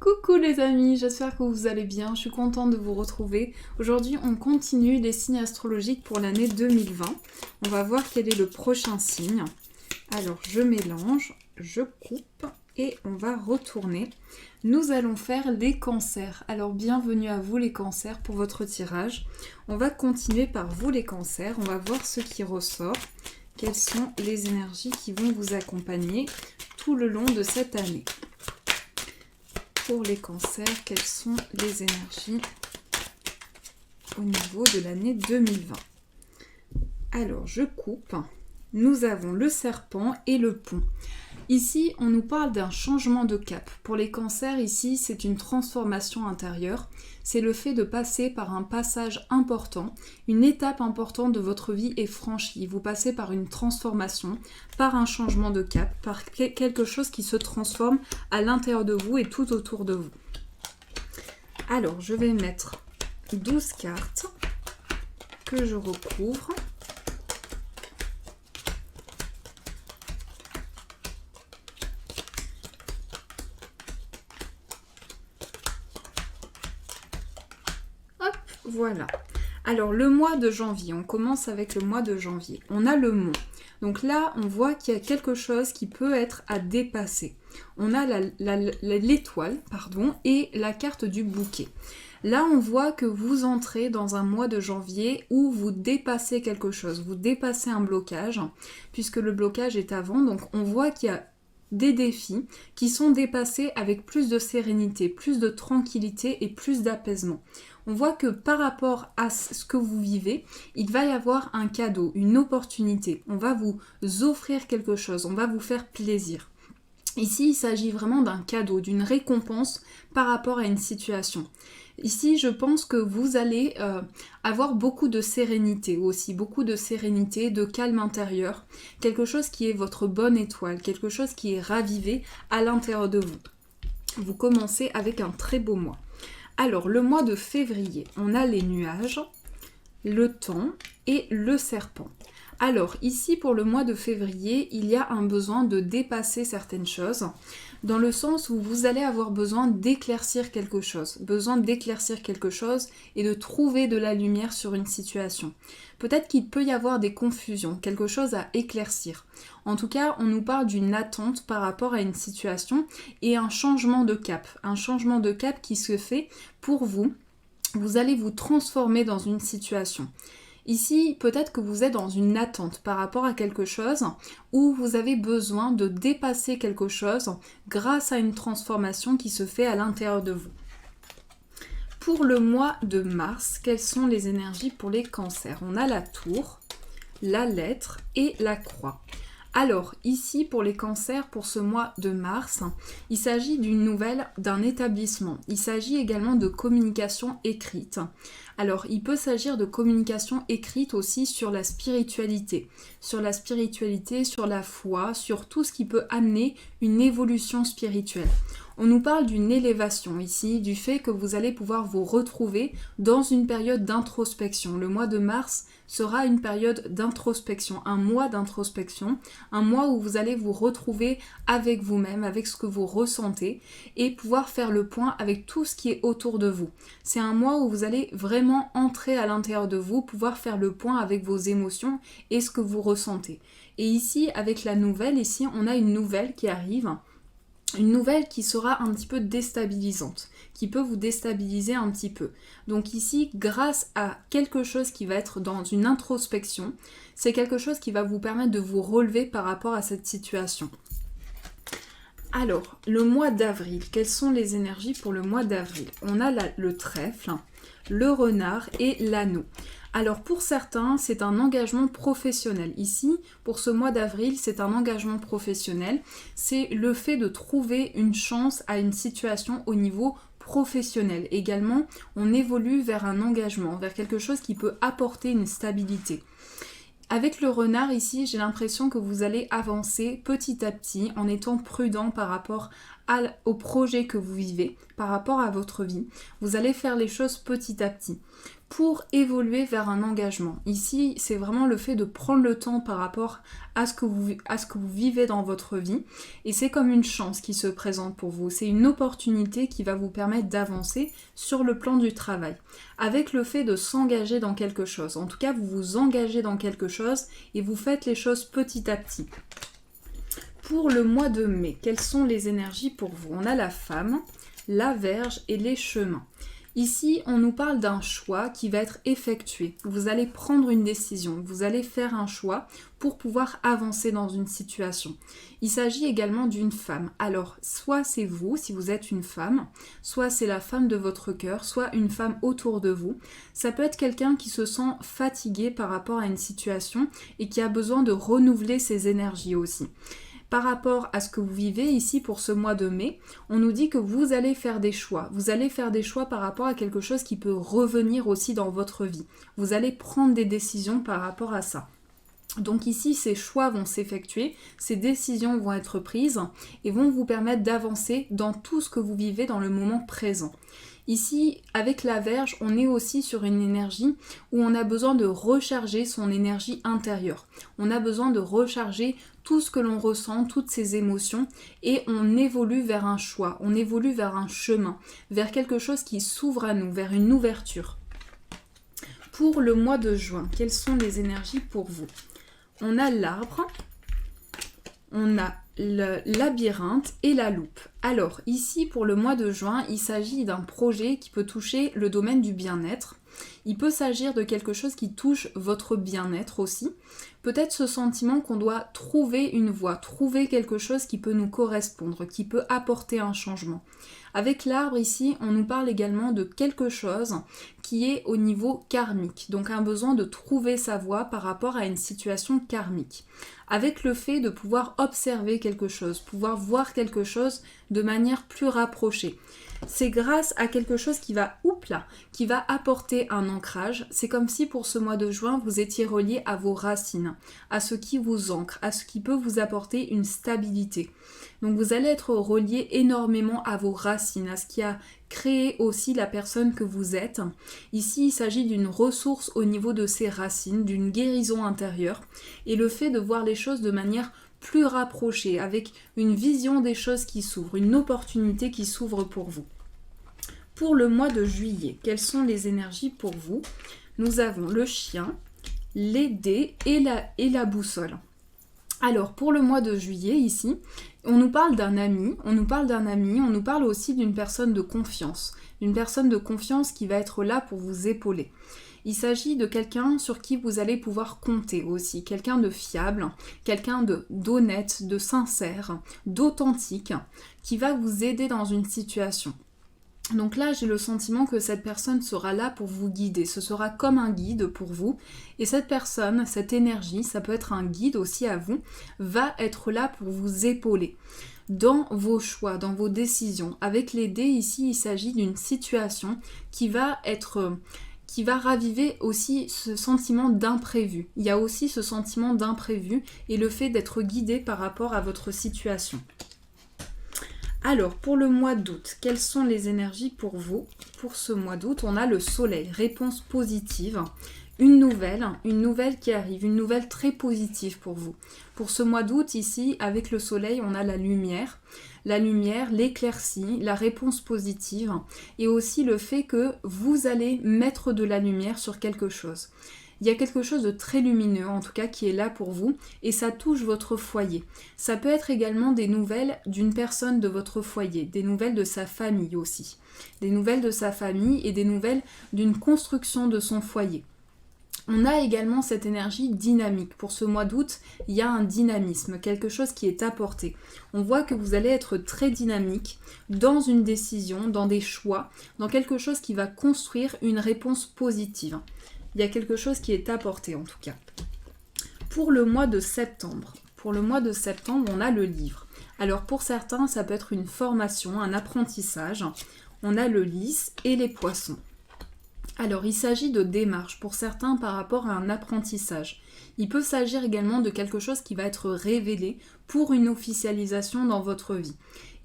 Coucou les amis, j'espère que vous allez bien, je suis contente de vous retrouver. Aujourd'hui on continue les signes astrologiques pour l'année 2020. On va voir quel est le prochain signe. Alors je mélange, je coupe et on va retourner. Nous allons faire les cancers. Alors bienvenue à vous les cancers pour votre tirage. On va continuer par vous les cancers, on va voir ce qui ressort. Quelles sont les énergies qui vont vous accompagner tout le long de cette année. Pour les cancers, quelles sont les énergies au niveau de l'année 2020? Alors, je coupe. Nous avons le serpent et le pont. Ici, on nous parle d'un changement de cap. Pour les cancers, ici, c'est une transformation intérieure. C'est le fait de passer par un passage important. Une étape importante de votre vie est franchie. Vous passez par une transformation, par un changement de cap, par quelque chose qui se transforme à l'intérieur de vous et tout autour de vous. Alors, je vais mettre 12 cartes que je recouvre. Voilà. Alors le mois de janvier, on commence avec le mois de janvier. On a le mont. Donc là, on voit qu'il y a quelque chose qui peut être à dépasser. On a l'étoile, et la carte du bouquet. Là, on voit que vous entrez dans un mois de janvier où vous dépassez quelque chose. Vous dépassez un blocage, puisque le blocage est avant. Donc on voit qu'il y a des défis qui sont dépassés avec plus de sérénité, plus de tranquillité et plus d'apaisement. On voit que par rapport à ce que vous vivez, il va y avoir un cadeau, une opportunité. On va vous offrir quelque chose, on va vous faire plaisir. Ici, il s'agit vraiment d'un cadeau, d'une récompense par rapport à une situation. Ici, je pense que vous allez avoir beaucoup de sérénité aussi, beaucoup de sérénité, de calme intérieur, quelque chose qui est votre bonne étoile, quelque chose qui est ravivé à l'intérieur de vous. Vous commencez avec un très beau mois. Alors, le mois de février, on a les nuages, le temps et le serpent. Alors, ici, pour le mois de février, il y a un besoin de dépasser certaines choses, dans le sens où vous allez avoir besoin d'éclaircir quelque chose, et de trouver de la lumière sur une situation. Peut-être qu'il peut y avoir des confusions, quelque chose à éclaircir. En tout cas, on nous parle d'une attente par rapport à une situation et un changement de cap qui se fait pour vous. Vous allez vous transformer dans une situation. Ici, peut-être que vous êtes dans une attente par rapport à quelque chose où vous avez besoin de dépasser quelque chose grâce à une transformation qui se fait à l'intérieur de vous. Pour le mois de mars, quelles sont les énergies pour les cancers? On a la tour, la lettre et la croix. Alors, ici, pour les cancers, pour ce mois de mars, il s'agit d'une nouvelle, d'un établissement. Il s'agit également de communication écrite. Alors, il peut s'agir de communication écrite aussi sur la spiritualité, sur la foi, sur tout ce qui peut amener une évolution spirituelle. On nous parle d'une élévation ici, du fait que vous allez pouvoir vous retrouver dans une période d'introspection. Le mois de mars sera une période d'introspection, un mois d'introspection, un mois où vous allez vous retrouver avec vous-même, avec ce que vous ressentez et pouvoir faire le point avec tout ce qui est autour de vous. C'est un mois où vous allez vraiment entrer à l'intérieur de vous, pouvoir faire le point avec vos émotions et ce que vous ressentez. Et ici, avec la nouvelle, on a une nouvelle qui arrive. Une nouvelle qui sera un petit peu déstabilisante, qui peut vous déstabiliser un petit peu. Donc ici, grâce à quelque chose qui va être dans une introspection, c'est quelque chose qui va vous permettre de vous relever par rapport à cette situation. Alors, le mois d'avril, quelles sont les énergies pour le mois d'avril? On a le trèfle, le renard et l'anneau. Alors pour certains, c'est un engagement professionnel. Ici, pour ce mois d'avril, c'est un engagement professionnel. C'est le fait de trouver une chance à une situation au niveau professionnel. Également, on évolue vers un engagement, vers quelque chose qui peut apporter une stabilité. Avec le renard ici, j'ai l'impression que vous allez avancer petit à petit en étant prudent par rapport au projet que vous vivez, par rapport à votre vie. Vous allez faire les choses petit à petit. pour évoluer vers un engagement. Ici, c'est vraiment le fait de prendre le temps par rapport à ce que vous vivez dans votre vie. Et c'est comme une chance qui se présente pour vous. C'est une opportunité qui va vous permettre d'avancer sur le plan du travail. Avec le fait de s'engager dans quelque chose. En tout cas, vous vous engagez dans quelque chose et vous faites les choses petit à petit. Pour le mois de mai, quelles sont les énergies pour vous? On a la femme, la Vierge et les chemins. Ici, on nous parle d'un choix qui va être effectué. Vous allez prendre une décision, vous allez faire un choix pour pouvoir avancer dans une situation. Il s'agit également d'une femme. Alors, soit c'est vous, si vous êtes une femme, soit c'est la femme de votre cœur, soit une femme autour de vous. Ça peut être quelqu'un qui se sent fatigué par rapport à une situation et qui a besoin de renouveler ses énergies aussi. Par rapport à ce que vous vivez ici pour ce mois de mai, on nous dit que vous allez faire des choix. Vous allez faire des choix par rapport à quelque chose qui peut revenir aussi dans votre vie. Vous allez prendre des décisions par rapport à ça. Donc ici, ces choix vont s'effectuer, ces décisions vont être prises et vont vous permettre d'avancer dans tout ce que vous vivez dans le moment présent. Ici, avec la Vierge, on est aussi sur une énergie où on a besoin de recharger son énergie intérieure. On a besoin de recharger tout ce que l'on ressent, toutes ces émotions, et on évolue vers un choix, on évolue vers un chemin, vers quelque chose qui s'ouvre à nous, vers une ouverture. Pour le mois de juin, quelles sont les énergies pour vous? On a l'arbre, on a le labyrinthe et la loupe. Alors ici pour le mois de juin, il s'agit d'un projet qui peut toucher le domaine du bien-être. Il peut s'agir de quelque chose qui touche votre bien-être aussi. Peut-être ce sentiment qu'on doit trouver une voie, trouver quelque chose qui peut nous correspondre, qui peut apporter un changement. Avec l'arbre ici, on nous parle également de quelque chose qui est au niveau karmique, donc un besoin de trouver sa voie par rapport à une situation karmique. Avec le fait de pouvoir observer quelque chose, pouvoir voir quelque chose de manière plus rapprochée. C'est grâce à quelque chose qui va apporter un ancrage. C'est comme si pour ce mois de juin, vous étiez relié à vos racines, à ce qui vous ancre, à ce qui peut vous apporter une stabilité. Donc vous allez être relié énormément à vos racines, à ce qui a créé aussi la personne que vous êtes. Ici, il s'agit d'une ressource au niveau de ces racines, d'une guérison intérieure, et le fait de voir les choses de manière plus rapprochée, avec une vision des choses qui s'ouvre, une opportunité qui s'ouvre pour vous. Pour le mois de juillet, quelles sont les énergies pour vous? Nous avons le chien, les dés et la boussole. Alors, pour le mois de juillet, ici, on nous parle d'un ami, on nous parle aussi d'une personne de confiance qui va être là pour vous épauler. Il s'agit de quelqu'un sur qui vous allez pouvoir compter aussi, quelqu'un de fiable, quelqu'un d'honnête, de sincère, d'authentique, qui va vous aider dans une situation. Donc là, j'ai le sentiment que cette personne sera là pour vous guider. Ce sera comme un guide pour vous. Et cette personne, cette énergie, ça peut être un guide aussi à vous, va être là pour vous épauler dans vos choix, dans vos décisions. Avec les dés, ici, il s'agit d'une situation qui va raviver aussi ce sentiment d'imprévu. Il y a aussi ce sentiment d'imprévu et le fait d'être guidé par rapport à votre situation. Alors, pour le mois d'août, quelles sont les énergies pour vous? Pour ce mois d'août, on a le soleil, réponse positive, une nouvelle qui arrive, une nouvelle très positive pour vous. Pour ce mois d'août, ici, avec le soleil, on a la lumière, l'éclaircie, la réponse positive, et aussi le fait que vous allez mettre de la lumière sur quelque chose. Il y a quelque chose de très lumineux, en tout cas, qui est là pour vous, et ça touche votre foyer. Ça peut être également des nouvelles d'une personne de votre foyer, des nouvelles de sa famille aussi. Des nouvelles de sa famille et des nouvelles d'une construction de son foyer. On a également cette énergie dynamique. Pour ce mois d'août, il y a un dynamisme, quelque chose qui est apporté. On voit que vous allez être très dynamique dans une décision, dans des choix, dans quelque chose qui va construire une réponse positive. Il y a quelque chose qui est apporté en tout cas. Pour le mois de septembre, on a le livre. Alors pour certains, ça peut être une formation, un apprentissage. On a le lys et les poissons. Alors il s'agit de démarches pour certains par rapport à un apprentissage. Il peut s'agir également de quelque chose qui va être révélé pour une officialisation dans votre vie.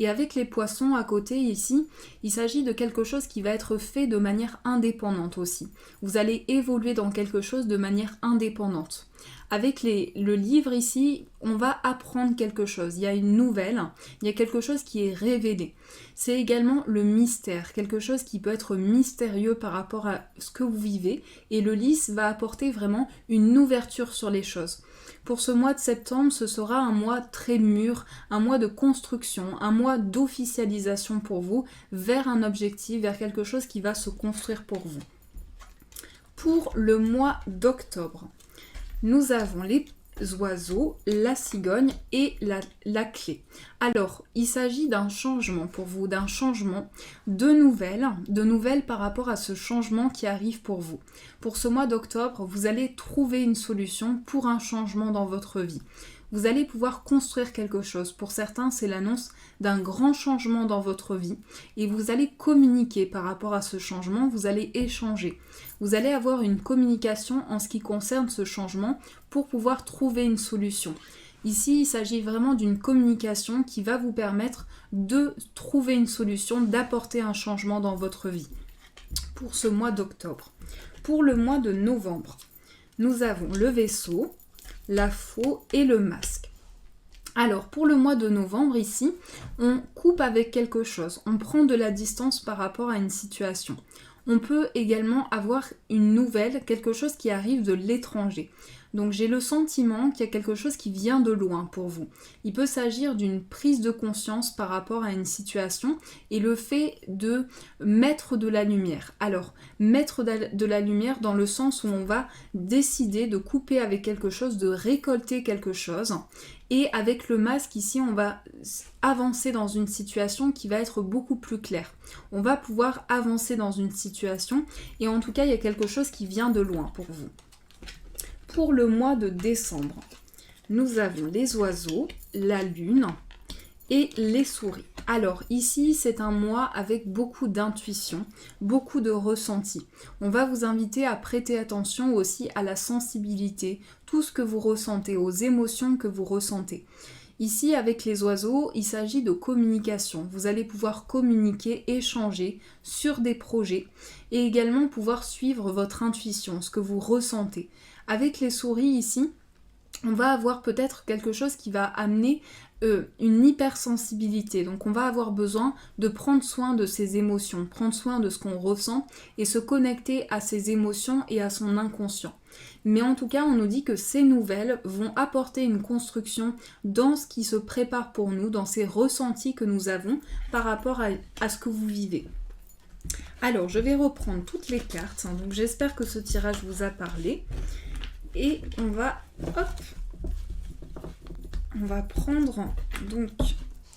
Et avec les poissons à côté ici, il s'agit de quelque chose qui va être fait de manière indépendante aussi. Vous allez évoluer dans quelque chose de manière indépendante. Avec le livre ici, on va apprendre quelque chose. Il y a une nouvelle, il y a quelque chose qui est révélé. C'est également le mystère, quelque chose qui peut être mystérieux par rapport à ce que vous vivez. Et le lys va apporter vraiment une ouverture sur les choses. Pour ce mois de septembre, ce sera un mois très mûr, un mois de construction, un mois d'officialisation pour vous vers un objectif, vers quelque chose qui va se construire pour vous. Pour le mois d'octobre, nous avons les oiseaux, la cigogne et la clé. Alors, il s'agit d'un changement pour vous, d'un changement de nouvelles par rapport à ce changement qui arrive pour vous. Pour ce mois d'octobre, vous allez trouver une solution pour un changement dans votre vie. Vous allez pouvoir construire quelque chose. Pour certains, c'est l'annonce d'un grand changement dans votre vie et vous allez communiquer par rapport à ce changement, vous allez échanger. Vous allez avoir une communication en ce qui concerne ce changement pour pouvoir trouver une solution. Ici, il s'agit vraiment d'une communication qui va vous permettre de trouver une solution, d'apporter un changement dans votre vie pour ce mois d'octobre. Pour le mois de novembre, nous avons le vaisseau, la faux et le masque. Alors, pour le mois de novembre, ici, on coupe avec quelque chose. On prend de la distance par rapport à une situation. On peut également avoir une nouvelle, quelque chose qui arrive de l'étranger. Donc, j'ai le sentiment qu'il y a quelque chose qui vient de loin pour vous. Il peut s'agir d'une prise de conscience par rapport à une situation et le fait de mettre de la lumière. Alors, mettre de la lumière dans le sens où on va décider de couper avec quelque chose, de récolter quelque chose. Et avec le masque ici, on va avancer dans une situation qui va être beaucoup plus claire. On va pouvoir avancer dans une situation et en tout cas, il y a quelque chose qui vient de loin pour vous. Pour le mois de décembre, nous avons les oiseaux, la lune et les souris. Alors ici, c'est un mois avec beaucoup d'intuition, beaucoup de ressenti. On va vous inviter à prêter attention aussi à la sensibilité, tout ce que vous ressentez, aux émotions que vous ressentez. Ici, avec les oiseaux, il s'agit de communication. Vous allez pouvoir communiquer, échanger sur des projets et également pouvoir suivre votre intuition, ce que vous ressentez. Avec les souris ici, on va avoir peut-être quelque chose qui va amener une hypersensibilité. Donc on va avoir besoin de prendre soin de ses émotions, prendre soin de ce qu'on ressent et se connecter à ses émotions et à son inconscient. Mais en tout cas, on nous dit que ces nouvelles vont apporter une construction dans ce qui se prépare pour nous, dans ces ressentis que nous avons par rapport à ce que vous vivez. Alors, je vais reprendre toutes les cartes. Donc j'espère que ce tirage vous a parlé. Et on va prendre donc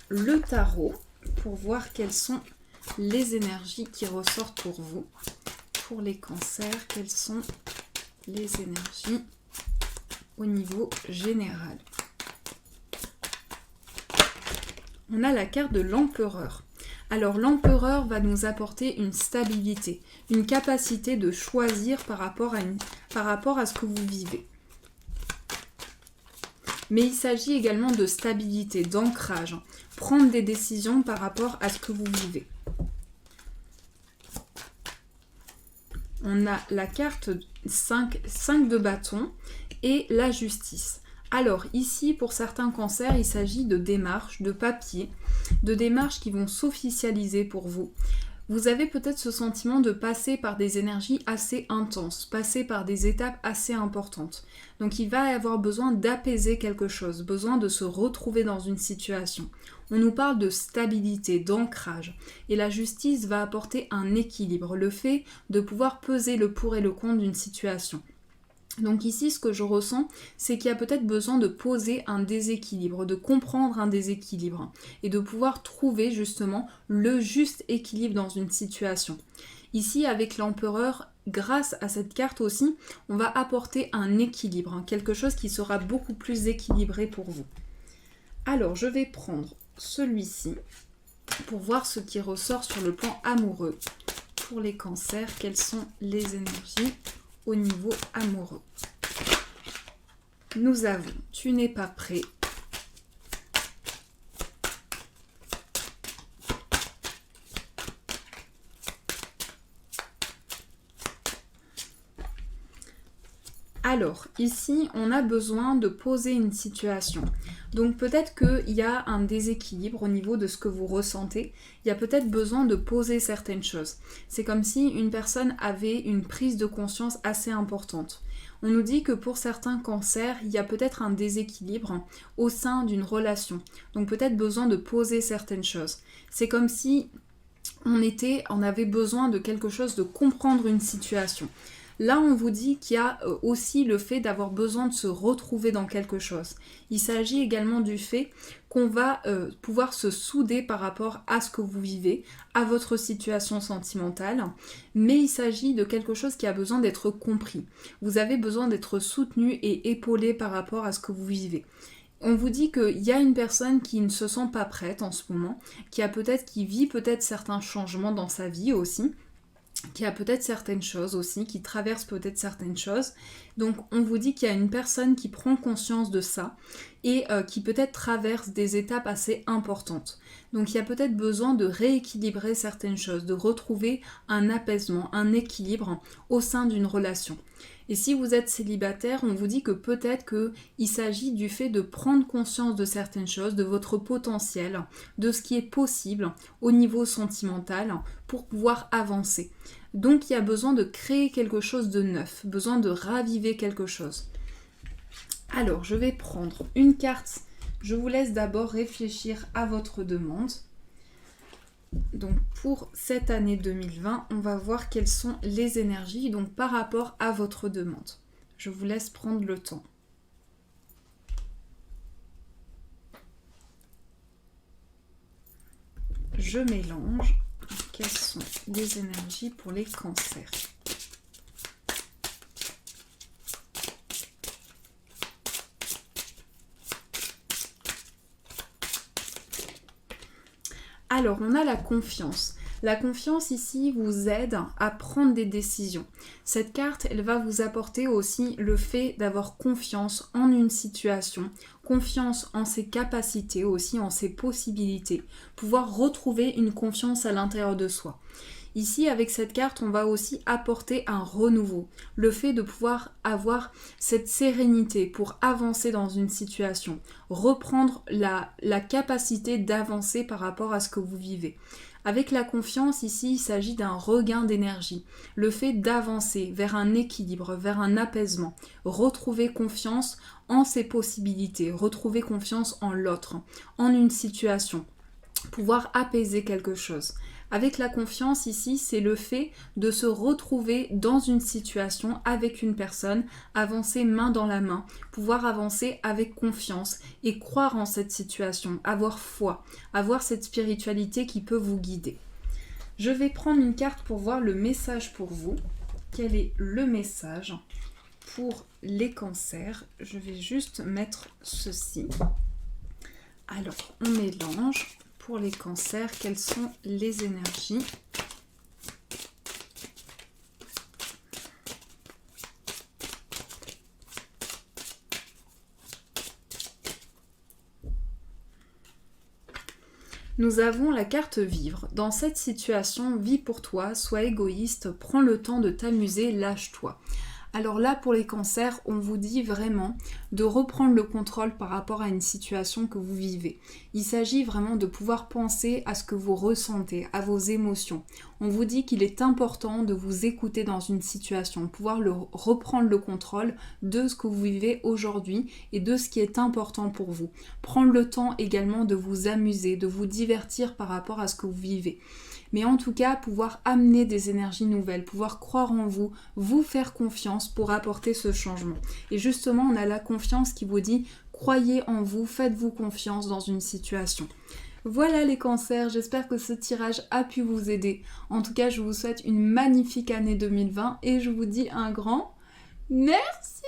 le tarot pour voir quelles sont les énergies qui ressortent pour vous. Pour les cancers, quelles sont les énergies au niveau général. On a la carte de l'empereur. Alors l'empereur va nous apporter une stabilité, une capacité de choisir par rapport à ce que vous vivez. Mais il s'agit également de stabilité, d'ancrage, prendre des décisions par rapport à ce que vous vivez. On a la carte 5 de bâton et la justice. Alors ici, pour certains cancers, il s'agit de démarches, de papiers, de démarches qui vont s'officialiser pour vous. Vous avez peut-être ce sentiment de passer par des énergies assez intenses, passer par des étapes assez importantes. Donc il va y avoir besoin d'apaiser quelque chose, besoin de se retrouver dans une situation. On nous parle de stabilité, d'ancrage. Et la justice va apporter un équilibre, le fait de pouvoir peser le pour et le contre d'une situation. Donc ici, ce que je ressens, c'est qu'il y a peut-être besoin de poser un déséquilibre, de comprendre un déséquilibre et de pouvoir trouver justement le juste équilibre dans une situation. Ici, avec l'empereur, grâce à cette carte aussi, on va apporter un équilibre, quelque chose qui sera beaucoup plus équilibré pour vous. Alors, je vais prendre celui-ci pour voir ce qui ressort sur le plan amoureux. Pour les cancers, quelles sont les énergies au niveau amoureux. Nous avons « Tu n'es pas prêt ». Alors, ici, on a besoin de poser une situation. Donc peut-être qu'il y a un déséquilibre au niveau de ce que vous ressentez. Il y a peut-être besoin de poser certaines choses. C'est comme si une personne avait une prise de conscience assez importante. On nous dit que pour certains cancers, il y a peut-être un déséquilibre au sein d'une relation. Donc peut-être besoin de poser certaines choses. C'est comme si on avait besoin de quelque chose, de comprendre une situation. Là, on vous dit qu'il y a aussi le fait d'avoir besoin de se retrouver dans quelque chose. Il s'agit également du fait qu'on va pouvoir se souder par rapport à ce que vous vivez, à votre situation sentimentale, mais il s'agit de quelque chose qui a besoin d'être compris. Vous avez besoin d'être soutenu et épaulé par rapport à ce que vous vivez. On vous dit qu'il y a une personne qui ne se sent pas prête en ce moment, qui vit peut-être certains changements dans sa vie aussi, qui a peut-être certaines choses aussi, qui traverse peut-être certaines choses. Donc on vous dit qu'il y a une personne qui prend conscience de ça et qui peut-être traverse des étapes assez importantes. Donc il y a peut-être besoin de rééquilibrer certaines choses, de retrouver un apaisement, un équilibre au sein d'une relation. Et si vous êtes célibataire, on vous dit que peut-être qu'il s'agit du fait de prendre conscience de certaines choses, de votre potentiel, de ce qui est possible au niveau sentimental pour pouvoir avancer. Donc il y a besoin de créer quelque chose de neuf, besoin de raviver quelque chose. Alors je vais prendre une carte, je vous laisse d'abord réfléchir à votre demande. Donc pour cette année 2020, on va voir quelles sont les énergies donc par rapport à votre demande. Je vous laisse prendre le temps. Je mélange. Quelles sont les énergies pour les cancers ? Alors, on a la confiance. La confiance ici vous aide à prendre des décisions. Cette carte, elle va vous apporter aussi le fait d'avoir confiance en une situation, confiance en ses capacités aussi, en ses possibilités, pouvoir retrouver une confiance à l'intérieur de soi. Ici, avec cette carte, on va aussi apporter un renouveau. Le fait de pouvoir avoir cette sérénité pour avancer dans une situation. Reprendre la capacité d'avancer par rapport à ce que vous vivez. Avec la confiance, ici, il s'agit d'un regain d'énergie. Le fait d'avancer vers un équilibre, vers un apaisement. Retrouver confiance en ses possibilités. Retrouver confiance en l'autre, en une situation. Pouvoir apaiser quelque chose. Avec la confiance ici, c'est le fait de se retrouver dans une situation avec une personne, avancer main dans la main, pouvoir avancer avec confiance et croire en cette situation, avoir foi, avoir cette spiritualité qui peut vous guider. Je vais prendre une carte pour voir le message pour vous. Quel est le message pour les cancers? Je vais juste mettre ceci. Alors, on mélange. Pour les cancers, quelles sont les énergies? Nous avons la carte vivre. Dans cette situation, vis pour toi, sois égoïste, prends le temps de t'amuser, lâche-toi. Alors là, pour les cancers, on vous dit vraiment de reprendre le contrôle par rapport à une situation que vous vivez. Il s'agit vraiment de pouvoir penser à ce que vous ressentez, à vos émotions. On vous dit qu'il est important de vous écouter dans une situation, pouvoir reprendre le contrôle de ce que vous vivez aujourd'hui et de ce qui est important pour vous. Prendre le temps également de vous amuser, de vous divertir par rapport à ce que vous vivez. Mais en tout cas, pouvoir amener des énergies nouvelles, pouvoir croire en vous, vous faire confiance pour apporter ce changement. Et justement, on a la confiance qui vous dit « Croyez en vous, faites-vous confiance dans une situation ». Voilà les cancers, j'espère que ce tirage a pu vous aider. En tout cas, je vous souhaite une magnifique année 2020 et je vous dis un grand merci.